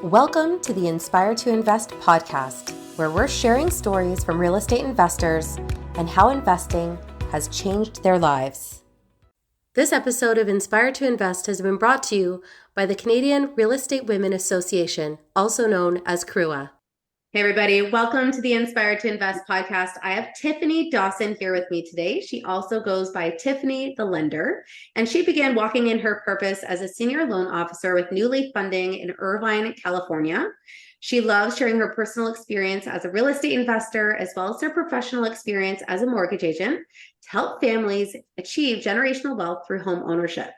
Welcome to the Inspire to Invest podcast, where we're sharing stories from real estate investors and how investing has changed their lives. This episode of Inspire to Invest has been brought to you by the Canadian Real Estate Women Association, also known as CREWA. Hey everybody, welcome to the Inspire to Invest podcast. I have Tiffany Dawson here with me today. She also goes by Tiffany the Lender, and she began walking in her purpose as a senior loan officer with New Leaf Funding in Irvine, California. She loves sharing her personal experience as a real estate investor, as well as her professional experience as a mortgage agent to help families achieve generational wealth through home ownership.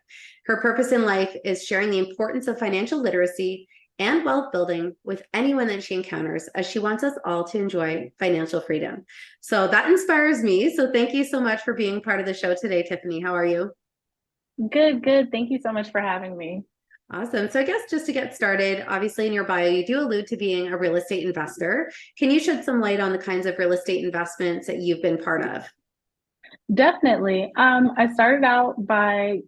Her purpose in life is sharing the importance of financial literacy and wealth building with anyone that she encounters, as she wants us all to enjoy financial freedom. So that inspires me. So thank you so much for being part of the show today, Tiffany. How are you? Good. Thank you so much for having me. Awesome. So I guess just to get started, obviously in your bio, you do allude to being a real estate investor. Can you shed some light on the kinds of real estate investments that you've been part of? Definitely. I started out by,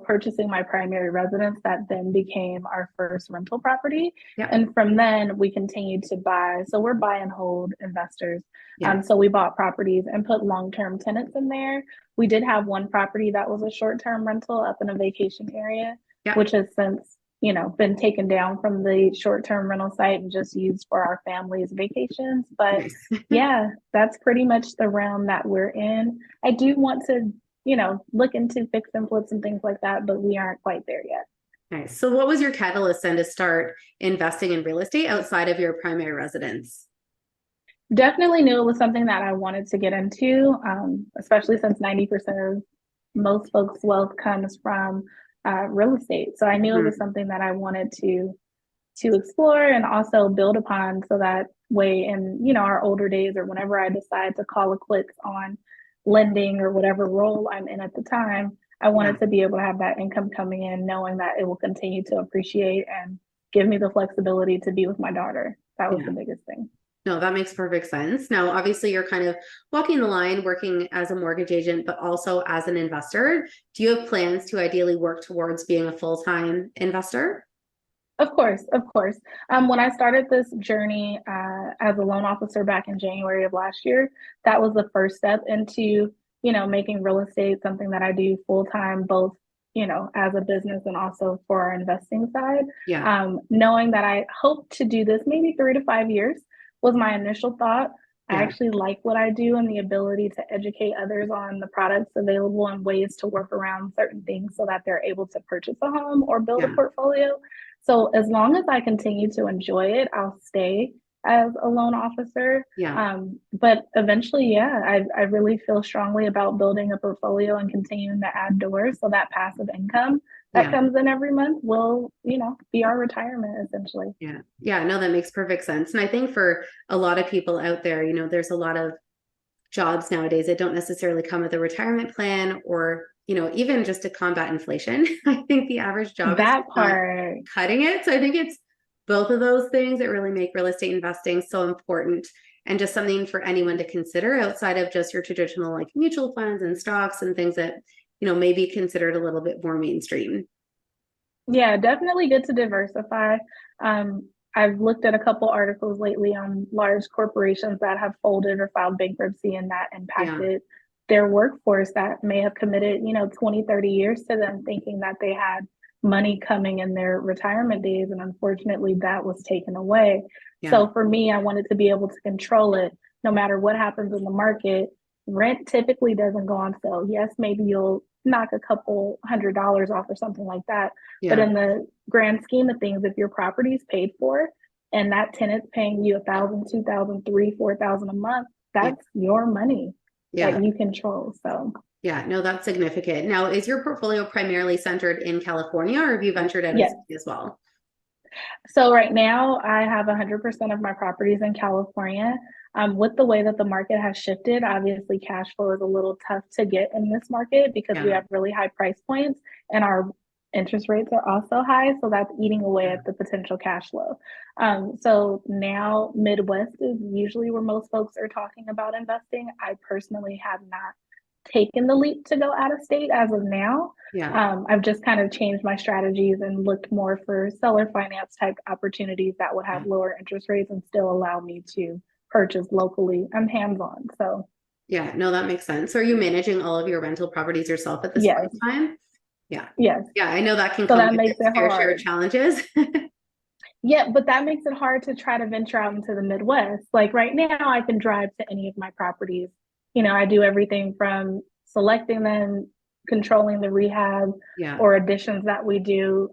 purchasing my primary residence that then became our first rental property. Yeah. And from then we continued to buy. So we're buy and hold investors. Yeah. So we bought properties and put long-term tenants in there. We did have one property that was a short-term rental up in a vacation area, Yeah. which has since, been taken down from the short-term rental site and just used for our family's vacations. But Nice. yeah, that's pretty much the realm that we're in. I do want to look into fix and flips and things like that, but we aren't quite there yet. Nice. So what was your catalyst then to start investing in real estate outside of your primary residence? Definitely knew it was something that I wanted to get into, especially since 90% of most folks' wealth comes from real estate. So I knew it was something that I wanted to explore and also build upon, so that way in our older days, or whenever I decide to call it quits on lending or whatever role I'm in at the time, I wanted to be able to have that income coming in, knowing that it will continue to appreciate and give me the flexibility to be with my daughter. That was the biggest thing. No, that makes perfect sense. Now, obviously, you're kind of walking the line, working as a mortgage agent, but also as an investor. Do you have plans to ideally work towards being a full-time investor? Of course. When I started this journey as a loan officer back in January of last year, that was the first step into, making real estate something that I do full time, both, as a business and also for our investing side. Yeah. Knowing that I hope to do this maybe 3 to 5 years was my initial thought. I Yeah. actually like what I do and the ability to educate others on the products available and ways to work around certain things so that they're able to purchase a home or build a portfolio. So as long as I continue to enjoy it, I'll stay as a loan officer. Yeah. But eventually, I really feel strongly about building a portfolio and continuing to add doors, so that passive income that comes in every month will, be our retirement essentially. Yeah. Yeah. No, that makes perfect sense. And I think for a lot of people out there, there's a lot of jobs nowadays that don't necessarily come with a retirement plan, or even just to combat inflation. I think the average job is not cutting it. So I think it's both of those things that really make real estate investing so important, and just something for anyone to consider outside of just your traditional like mutual funds and stocks and things that may be considered a little bit more mainstream. Yeah, definitely good to diversify. I've looked at a couple articles lately on large corporations that have folded or filed bankruptcy, and that impacted their workforce that may have committed, 20, 30 years to them, thinking that they had money coming in their retirement days. And unfortunately, that was taken away. Yeah. So for me, I wanted to be able to control it no matter what happens in the market. Rent typically doesn't go on sale. Yes, maybe you'll knock a couple $100s off or something like that. But in the grand scheme of things, if your property is paid for and that tenant's paying you $1,000, $2,000, $3,000, $4,000 a month, that's your money that you control. So yeah, no, that's significant. Now, is your portfolio primarily centered in California, or have you ventured out as well? So right now I have 100% of my properties in California. With the way that the market has shifted, obviously cash flow is a little tough to get in this market because we have really high price points and our interest rates are also high. So that's eating away at the potential cash flow. So now Midwest is usually where most folks are talking about investing. I personally have not taken the leap to go out of state as of now. Yeah. I've just kind of changed my strategies and looked more for seller finance type opportunities that would have lower interest rates and still allow me to purchase locally. I'm hands-on. So Yeah, no, that makes sense. So are you managing all of your rental properties yourself at this point yes, in time? Yeah. yes. Yeah, I know that can So come that with makes its it fair share of hard. challenges. Yeah, but that makes it hard to try to venture out into the Midwest. Like right now, I can drive to any of my properties. I do everything from selecting them, controlling the rehab Yeah. or additions that we do,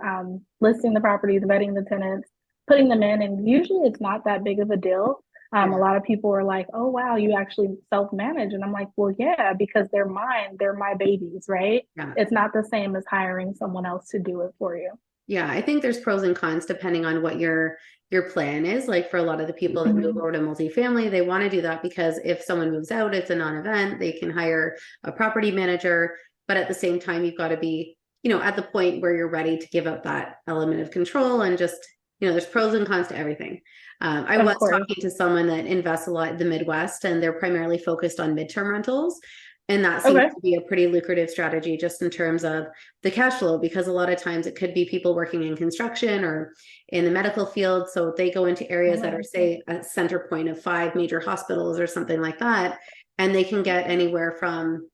listing the properties, vetting the tenants, putting them in. And usually it's not that big of a deal. A Yeah. lot of people are like, oh, wow, you actually self manage. And I'm like, well, yeah, because they're mine, they're my babies, right? Yeah. It's not the same as hiring someone else to do it for you. Yeah, I think there's pros and cons depending on what your plan is. Like for a lot of the people that move Mm-hmm. over to multifamily, they want to do that because if someone moves out, it's a non-event. They can hire a property manager, but at the same time, you've got to be, at the point where you're ready to give up that element of control and just, there's pros and cons to everything. I Of was course. talking to someone that invests a lot in the Midwest, and they're primarily focused on midterm rentals. And that seems Okay. to be a pretty lucrative strategy just in terms of the cash flow, because a lot of times it could be people working in construction or in the medical field. So they go into areas that are, say, a center point of 5 major hospitals or something like that. And they can get anywhere from,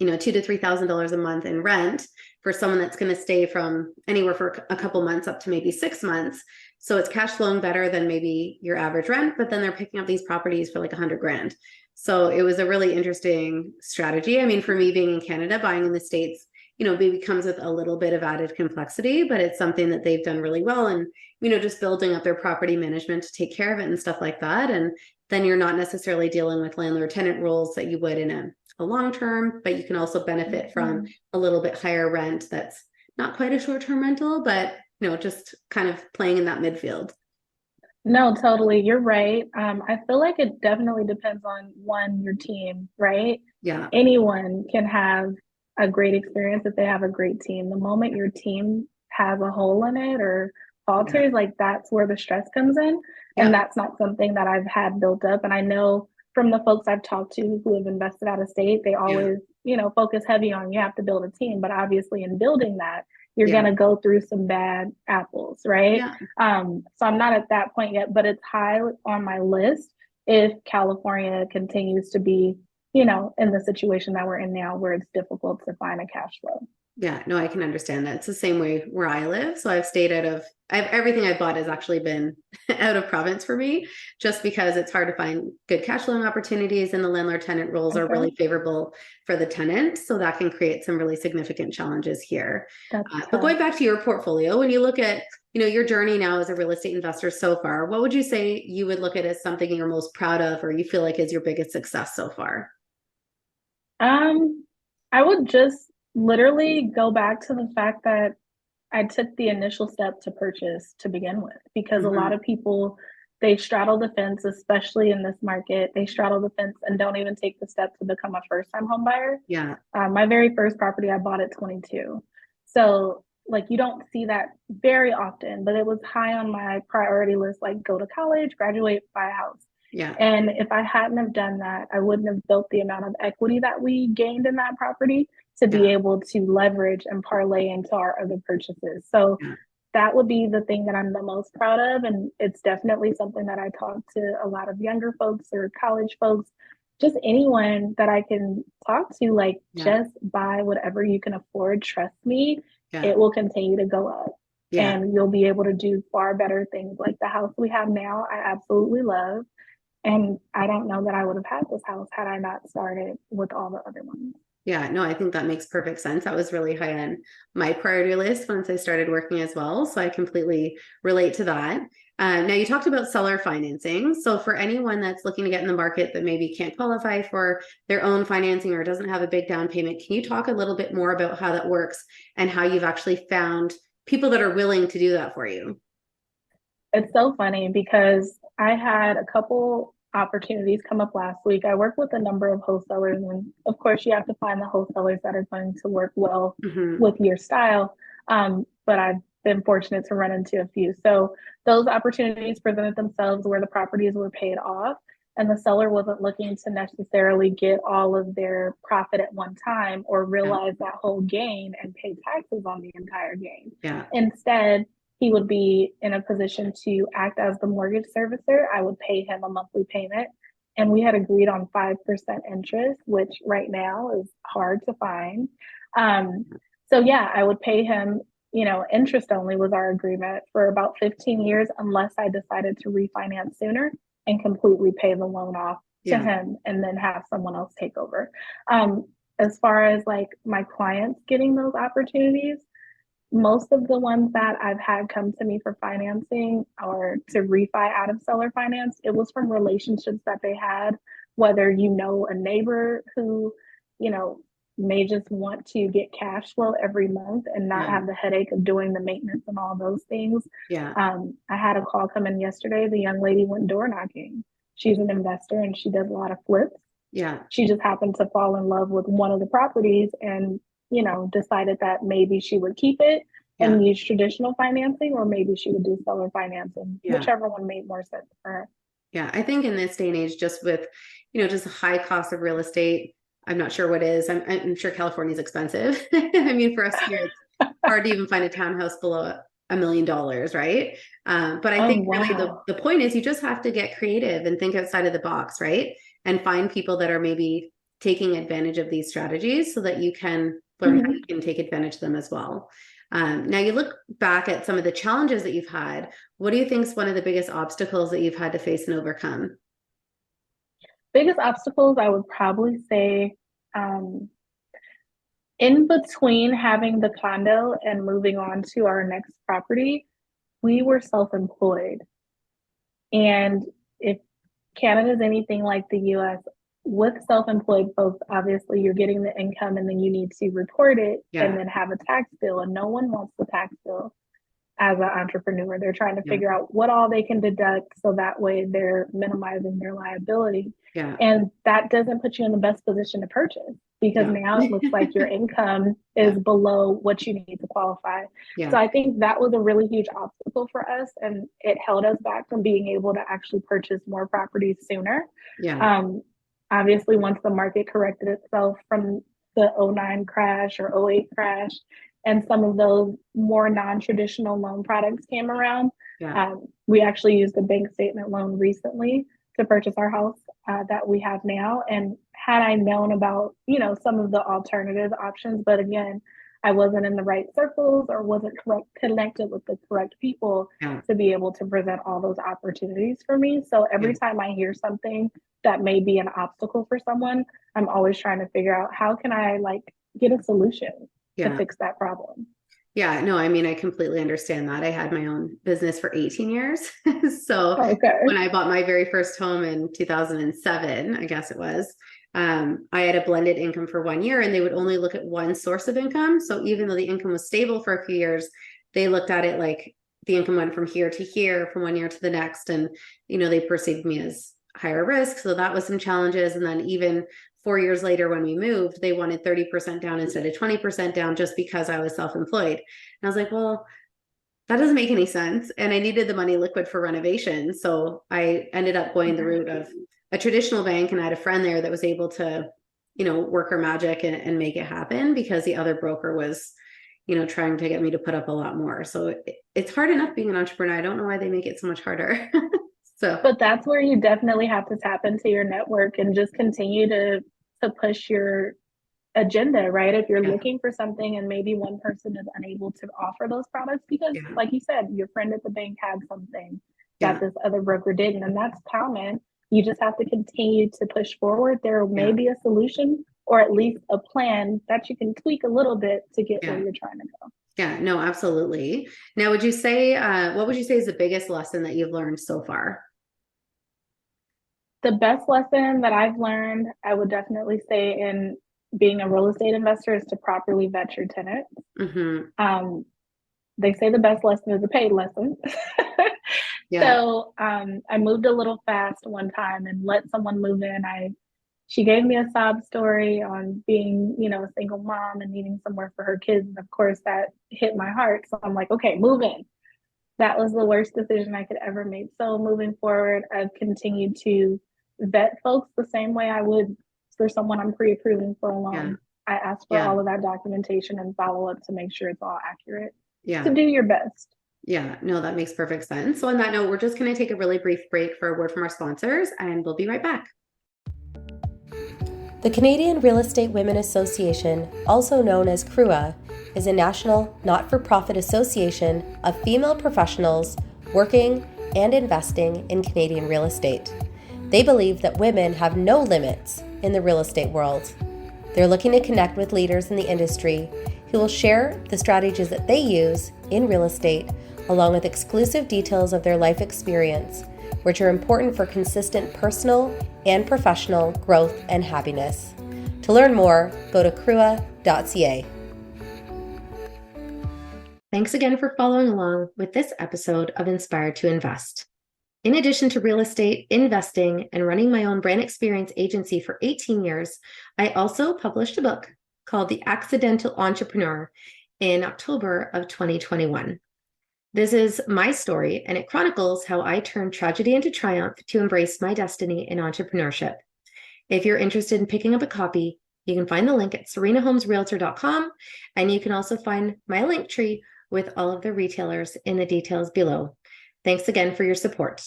$2,000 to $3,000 a month in rent for someone that's going to stay from anywhere for a couple months up to maybe 6 months. So it's cash flowing better than maybe your average rent, but then they're picking up these properties for like 100 grand. So it was a really interesting strategy. I mean, for me being in Canada, buying in the States, maybe comes with a little bit of added complexity, but it's something that they've done really well. And, just building up their property management to take care of it and stuff like that. And then you're not necessarily dealing with landlord tenant rules that you would in a long term, but you can also benefit from a little bit higher rent that's not quite a short term rental, but just kind of playing in that midfield. No, totally. You're right. I feel like it definitely depends on one, your team, right? Yeah. Anyone can have a great experience if they have a great team. The moment your team has a hole in it or Yeah. falters, like that's where the stress comes in. And Yeah. that's not something that I've had built up. And I know from the folks I've talked to who have invested out of state, they Yeah. always, focus heavy on you have to build a team. But obviously in building that, you're Yeah. going to go through some bad apples, right? Yeah. So I'm not at that point yet, but it's high on my list if California continues to be, in the situation that we're in now where it's difficult to find a cash flow. Yeah, no, I can understand that. It's the same way where I live. So I've everything I've bought has actually been out of province for me, just because it's hard to find good cash flowing opportunities and the landlord tenant rules are Okay. really favorable for the tenant. So that can create some really significant challenges here. That's But tough. going back to your portfolio, when you look at, your journey now as a real estate investor so far, what would you say you would look at as something you're most proud of or you feel like is your biggest success so far? I would just literally go back to the fact that I took the initial step to purchase to begin with, because a lot Mhm. of people, they straddle the fence, especially in this market. They straddle the fence and don't even take the step to become a first time home buyer. Yeah. My very first property I bought at 22. So, like, you don't see that very often, but it was high on my priority list, like, go to college, graduate, buy a house. Yeah. And if I hadn't have done that, I wouldn't have built the amount of equity that we gained in that property to be Yeah. able to leverage and parlay into our other purchases. So Yeah. that would be the thing that I'm the most proud of. And it's definitely something that I talk to a lot of younger folks or college folks, just anyone that I can talk to, like, Yeah. just buy whatever you can afford. Trust me, Yeah. it will continue to go up. Yeah. And you'll be able to do far better things like the house we have now. I absolutely love. And I don't know that I would have had this house had I not started with all the other ones. Yeah, no, I think that makes perfect sense. That was really high on my priority list once I started working as well. So I completely relate to that. Now, you talked about seller financing. So for anyone that's looking to get in the market that maybe can't qualify for their own financing or doesn't have a big down payment, can you talk a little bit more about how that works and how you've actually found people that are willing to do that for you? It's so funny because I had a couple opportunities come up last week. I work with a number of wholesalers, and of course, you have to find the wholesalers that are going to work well Hmm. with your style. But I've been fortunate to run into a few. So those opportunities presented themselves where the properties were paid off. and the seller wasn't looking to necessarily get all of their profit at one time or realize that whole gain and pay taxes on the entire gain. Yeah. Instead, he would be in a position to act as the mortgage servicer. I would pay him a monthly payment. And we had agreed on 5% interest, which right now is hard to find. So yeah, I would pay him, interest only was our agreement for about 15 years, unless I decided to refinance sooner and completely pay the loan off to him and then have someone else take over. As far as like my clients getting those opportunities, most of the ones that I've had come to me for financing or to refi out of seller finance, it was from relationships that they had, whether a neighbor who, may just want to get cash flow every month and not have the headache of doing the maintenance and all those things. Yeah. I had a call come in yesterday. The young lady went door knocking. She's an investor and she does a lot of flips. Yeah. She just happened to fall in love with one of the properties and decided that maybe she would keep it and use traditional financing, or maybe she would do seller financing, whichever one made more sense for her. Yeah. I think in this day and age, just with, just the high cost of real estate, I'm not sure what is. I'm sure California is expensive. I mean, for us here, it's hard to even find a townhouse below $1 million, right? But I think really the point is you just have to get creative and think outside of the box, right? And find people that are maybe taking advantage of these strategies so that you can learn how you can take advantage of them as well. Now you look back at some of the challenges that you've had. What do you think is one of the biggest obstacles that you've had to face and overcome? Biggest obstacles, I would probably say, in between having the condo and moving on to our next property, we were self-employed. And if Canada's anything like the US, with self-employed folks, obviously you're getting the income and then you need to report it and then have a tax bill. And no one wants the tax bill as an entrepreneur. They're trying to figure out what all they can deduct so that way they're minimizing their liability. And that doesn't put you in the best position to purchase, because now it looks like your income is below what you need to qualify. So I think that was a really huge obstacle for us, and it held us back from being able to actually purchase more properties sooner. Obviously, once the market corrected itself from the 09 crash or 08 crash, and some of those more non-traditional loan products came around, we actually used a bank statement loan recently to purchase our house that we have now. And had I known about, some of the alternative options, but again, I wasn't in the right circles or wasn't connected with the correct people to be able to present all those opportunities for me. So every time I hear something that may be an obstacle for someone, I'm always trying to figure out how can I get a solution to fix that problem. Yeah, no, I mean, I completely understand that. I had my own business for 18 years. So when I bought my very first home in 2007, I guess it was, I had a blended income for 1 year, and they would only look at one source of income. So even though the income was stable for a few years, they looked at it like the income went from here to here, from 1 year to the next. And, they perceived me as higher risk. So that was some challenges. And then even 4 years later, when we moved, they wanted 30% down instead of 20% down just because I was self-employed. And I was like, well, that doesn't make any sense. And I needed the money liquid for renovation. So I ended up going the route of a traditional bank. And I had a friend there that was able to, work her magic and make it happen, because the other broker was, trying to get me to put up a lot more. So it's hard enough being an entrepreneur. I don't know why they make it so much harder. But that's where you definitely have to tap into your network and just continue to push your agenda, right? If you're looking for something and maybe one person is unable to offer those products because, like you said, your friend at the bank had something that this other broker didn't, and that's common. You just have to continue to push forward. There may be a solution, or at least a plan that you can tweak a little bit to get where you're trying to go. Yeah, no, absolutely. Now, would you say, what would you say is the biggest lesson that you've learned so far? The best lesson that I've learned, I would definitely say, in being a real estate investor, is to properly vet your tenants. They say the best lesson is a paid lesson. So I moved a little fast one time and let someone move in. She gave me a sob story on being, a single mom and needing somewhere for her kids. And of course that hit my heart. So I'm like, okay, move in. That was the worst decision I could ever make. So moving forward, I've continued to vet folks the same way I would for someone I'm pre-approving for a Yeah. loan. I ask for Yeah. all of that documentation and follow up to make sure it's all accurate. Yeah. So do your best. Yeah. No, that makes perfect sense. So on that note, we're just going to take a really brief break for a word from our sponsors, and we'll be right back. The Canadian Real Estate Women Association, also known as CREWA, is a national not-for-profit association of female professionals working and investing in Canadian real estate. They believe that women have no limits in the real estate world. They're looking to connect with leaders in the industry who will share the strategies that they use in real estate, along with exclusive details of their life experience, which are important for consistent personal and professional growth and happiness. To learn more, go to crua.ca. Thanks again for following along with this episode of Inspired to Invest. In addition to real estate, investing, and running my own brand experience agency for 18 years, I also published a book called The Accidental Entrepreneur in October of 2021. This is my story, and it chronicles how I turned tragedy into triumph to embrace my destiny in entrepreneurship. If you're interested in picking up a copy, you can find the link at serenahomesrealtor.com, and you can also find my link tree with all of the retailers in the details below. Thanks again for your support.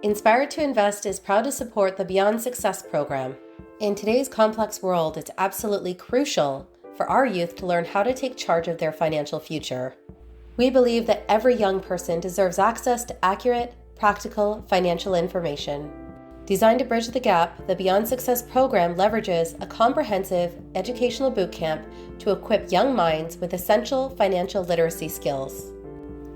Inspired to Invest is proud to support the Beyond Success program. In today's complex world, it's absolutely crucial for our youth to learn how to take charge of their financial future. We believe that every young person deserves access to accurate, practical financial information. Designed to bridge the gap, the Beyond Success program leverages a comprehensive educational bootcamp to equip young minds with essential financial literacy skills.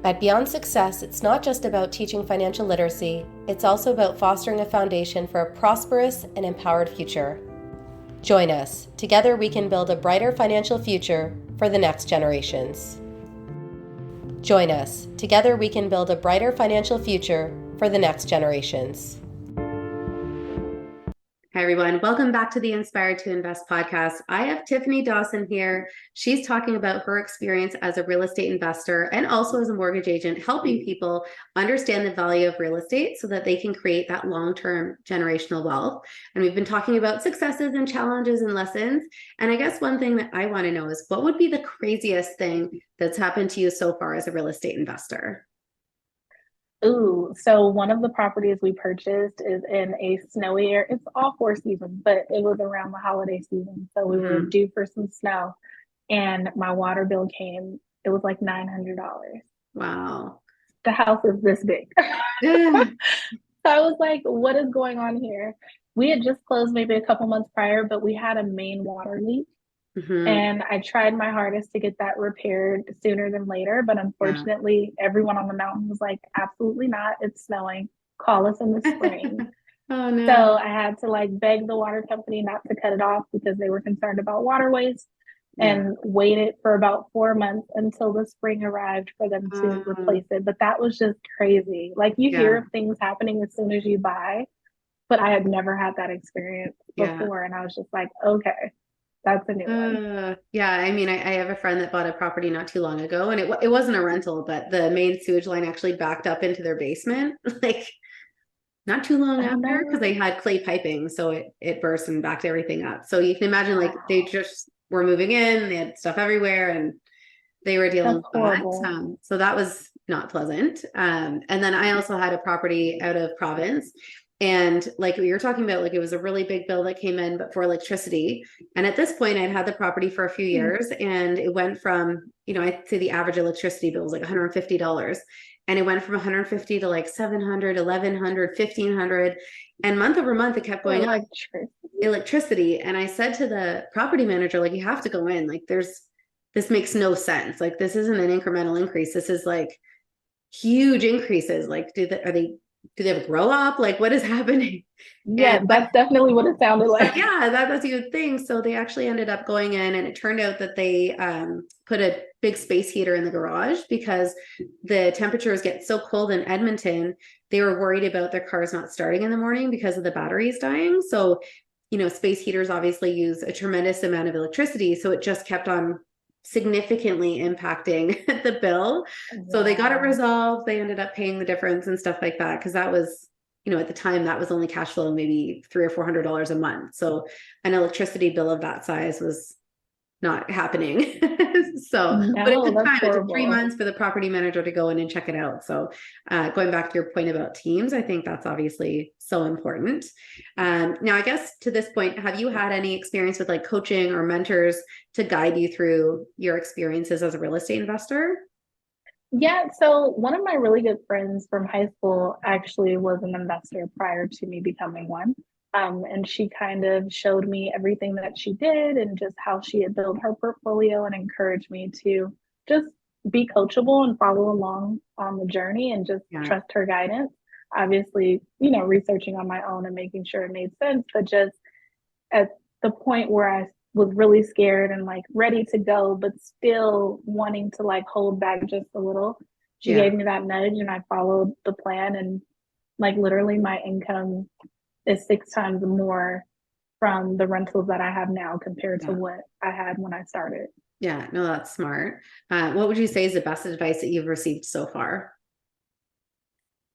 At Beyond Success, it's not just about teaching financial literacy, it's also about fostering a foundation for a prosperous and empowered future. Join us. Together we can build a brighter financial future for the next generations. Join us. Together we can build a brighter financial future for the next generations. Hi, everyone. Welcome back to the Inspired to Invest podcast. I have Tiffany Dawson here. She's talking about her experience as a real estate investor and also as a mortgage agent, helping people understand the value of real estate so that they can create that long-term generational wealth. And we've been talking about successes and challenges and lessons. And I guess one thing that I want to know is, what would be the craziest thing that's happened to you so far as a real estate investor? Ooh, so one of the properties we purchased is in a snowy area. It's all four seasons, but it was around the holiday season. So we were due for some snow, and my water bill came. It was like $900. Wow. The house is this big. Yeah. So I was like, what is going on here? We had just closed maybe a couple months prior, but we had a main water leak. And I tried my hardest to get that repaired sooner than later. But unfortunately, everyone on the mountain was like, absolutely not. It's snowing. Call us in the spring. Oh, no. So I had to like beg the water company not to cut it off because they were concerned about water waste, and waited for about 4 months until the spring arrived for them to replace it. But that was just crazy. Like, you hear of things happening as soon as you buy, but I had never had that experience before. And I was just like, okay. That's a new one. Yeah, I mean, I have a friend that bought a property not too long ago, and it wasn't a rental, but the main sewage line actually backed up into their basement, like not too long after, because they had clay piping, so it burst and backed everything up. So you can imagine, like, they just were moving in, they had stuff everywhere, and they were dealing with that. So that was not pleasant. And then I also had a property out of province. And like we were talking about, like, it was a really big bill that came in, but for electricity. And at this point, I'd had the property for a few years, and it went from, I'd say the average electricity bill was like $150. And it went from 150 to like 700, 1100, 1500. And month over month, it kept going up. Electricity. And I said to the property manager, like, you have to go in. Like, this makes no sense. Like, this isn't an incremental increase. This is like huge increases. Like, do they have a grow up? Like, what is happening? Yeah, that's definitely what it sounded like. Yeah, that's a good thing. So they actually ended up going in, and it turned out that they put a big space heater in the garage because the temperatures get so cold in Edmonton. They were worried about their cars not starting in the morning because of the batteries dying. So, space heaters obviously use a tremendous amount of electricity. So it just kept on significantly impacting the bill. So they got it resolved. They ended up paying the difference and stuff like that, because that was, at the time that was only cash flow maybe $300 or $400 a month. So an electricity bill of that size was not happening. So, but at No, the that's time, it took 3 months horrible. for the property manager to go in and check it out. So, going back to your point about teams, I think that's obviously so important. Now, I guess to this point, have you had any experience with like coaching or mentors to guide you through your experiences as a real estate investor? Yeah, so one of my really good friends from high school actually was an investor prior to me becoming one. And she kind of showed me everything that she did and just how she had built her portfolio and encouraged me to just be coachable and follow along on the journey and just Yeah. trust her guidance. Obviously, researching on my own and making sure it made sense, but just at the point where I was really scared and like ready to go, but still wanting to like hold back just a little. She Yeah. gave me that nudge and I followed the plan, and like literally my income is 6 times more from the rentals that I have now compared to Yeah. what I had when I started. Yeah. No, that's smart. What would you say is the best advice that you've received so far?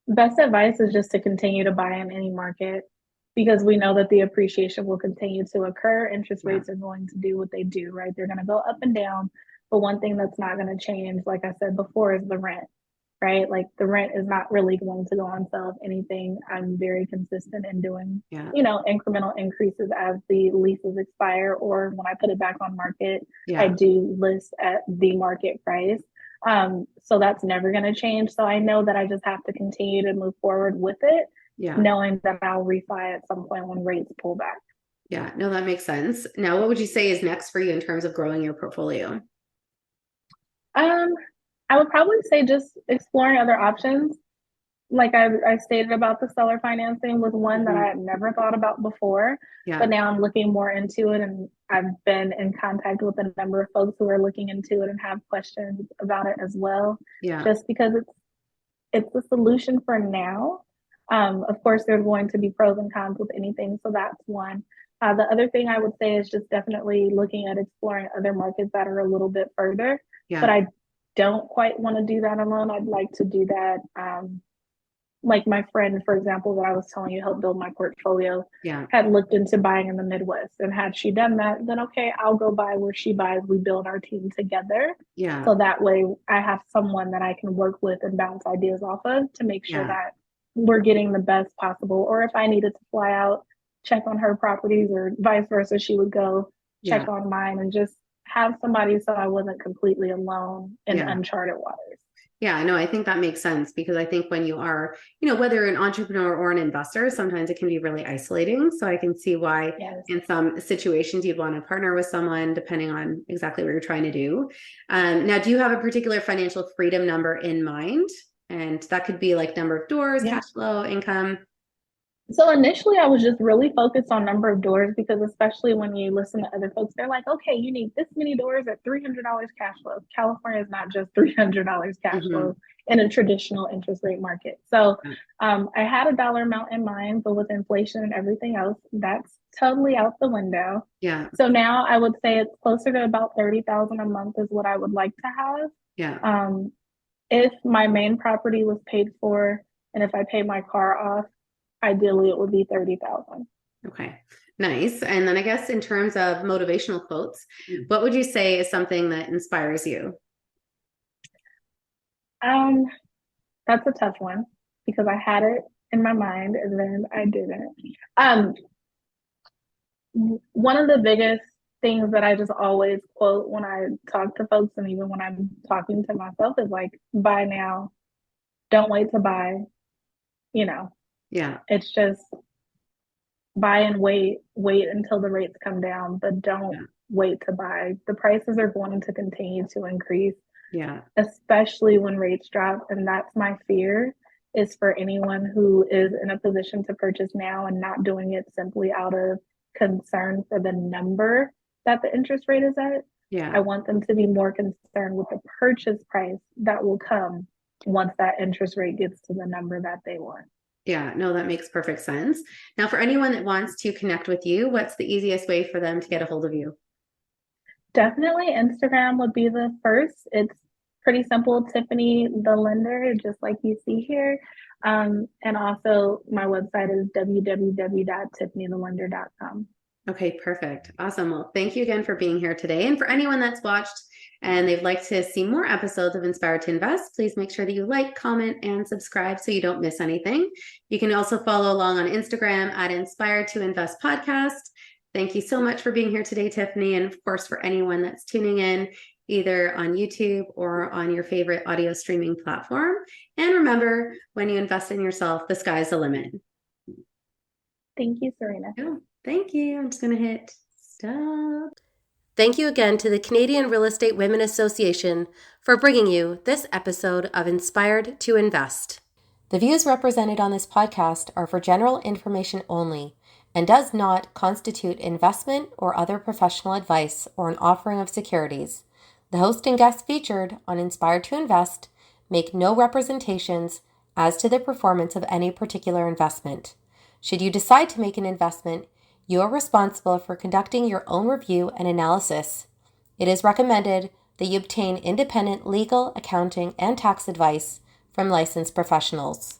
Best advice is just to continue to buy in any market because we know that the appreciation will continue to occur. Interest Yeah. rates are going to do what they do, right? They're going to go up and down. But one thing that's not going to change, like I said before, is the rent, right? Like the rent is not really going to go on sale. If anything, I'm very consistent in doing, Yeah. incremental increases as the leases expire, or when I put it back on market, I Yeah. do list at the market price. So that's never going to change. So I know that I just have to continue to move forward with it, Yeah. knowing that I'll refi at some point when rates pull back. Yeah. No, that makes sense. Now, what would you say is next for you in terms of growing your portfolio? Um, I would probably say just exploring other options. Like I stated about the seller financing was one that I had never thought about before, Yeah. but now I'm looking more into it, and I've been in contact with a number of folks who are looking into it and have questions about it as well. Yeah. Just because it's a solution for now. Of course, there's going to be pros and cons with anything, so that's one. The other thing I would say is just definitely looking at exploring other markets that are a little bit further, but Yeah. I don't quite want to do that alone. I'd like to do that. Like my friend, for example, that I was telling you helped build my portfolio, Yeah. had looked into buying in the Midwest. And had she done that, then okay, I'll go buy where she buys. We build our team together. Yeah. So that way I have someone that I can work with and bounce ideas off of to make sure Yeah. that we're getting the best possible. Or if I needed to fly out, check on her properties or vice versa, she would go check Yeah. on mine and just have somebody so I wasn't completely alone in Yeah. uncharted waters. Yeah, no, I think that makes sense because I think when you are, whether you're an entrepreneur or an investor, sometimes it can be really isolating. So I can see why Yes. in some situations you'd want to partner with someone depending on exactly what you're trying to do. Now, do you have a particular financial freedom number in mind? And that could be like number of doors, Yeah. cash flow, income. So initially, I was just really focused on number of doors because, especially when you listen to other folks, they're like, "Okay, you need this many doors at $300 cash flow." California is not just $300 cash flow in a traditional interest rate market. So I had a dollar amount in mind, but with inflation and everything else, that's totally out the window. Yeah. So now I would say it's closer to about 30,000 a month is what I would like to have. Yeah. If my main property was paid for, and if I pay my car off, ideally it would be 30,000. Okay. Nice. And then I guess in terms of motivational quotes, what would you say is something that inspires you? That's a tough one because I had it in my mind and then I didn't. Um, One of the biggest things that I just always quote when I talk to folks and even when I'm talking to myself is like, buy now, don't wait to buy, you know. Yeah. It's just buy and wait until the rates come down, but don't wait to buy. The prices are going to continue to increase. Yeah. Especially when rates drop. And that's my fear, is for anyone who is in a position to purchase now and not doing it simply out of concern for the number that the interest rate is at. Yeah. I want them to be more concerned with the purchase price that will come once that interest rate gets to the number that they want. Yeah, no, that makes perfect sense. Now, for anyone that wants to connect with you, what's the easiest way for them to get a hold of you? Definitely Instagram would be the first. It's pretty simple, Tiffany the Lender, just like you see here. And also my website is www.tiffanysthelender.com. Okay, perfect. Awesome. Well, thank you again for being here today. And for anyone that's watched and they'd like to see more episodes of Inspire to Invest, please make sure that you like, comment, and subscribe so you don't miss anything. You can also follow along on Instagram at Inspire to Invest Podcast. Thank you so much for being here today, Tiffany. And of course, for anyone that's tuning in, either on YouTube or on your favorite audio streaming platform. And remember, when you invest in yourself, the sky's the limit. Thank you, Serena. Oh, thank you. I'm just going to hit stop. Thank you again to the Canadian Real Estate Women Association for bringing you this episode of Inspired to Invest. The views represented on this podcast are for general information only and does not constitute investment or other professional advice or an offering of securities. The host and guests featured on Inspired to Invest make no representations as to the performance of any particular investment. Should you decide to make an investment, you are responsible for conducting your own review and analysis. It is recommended that you obtain independent legal, accounting, and tax advice from licensed professionals.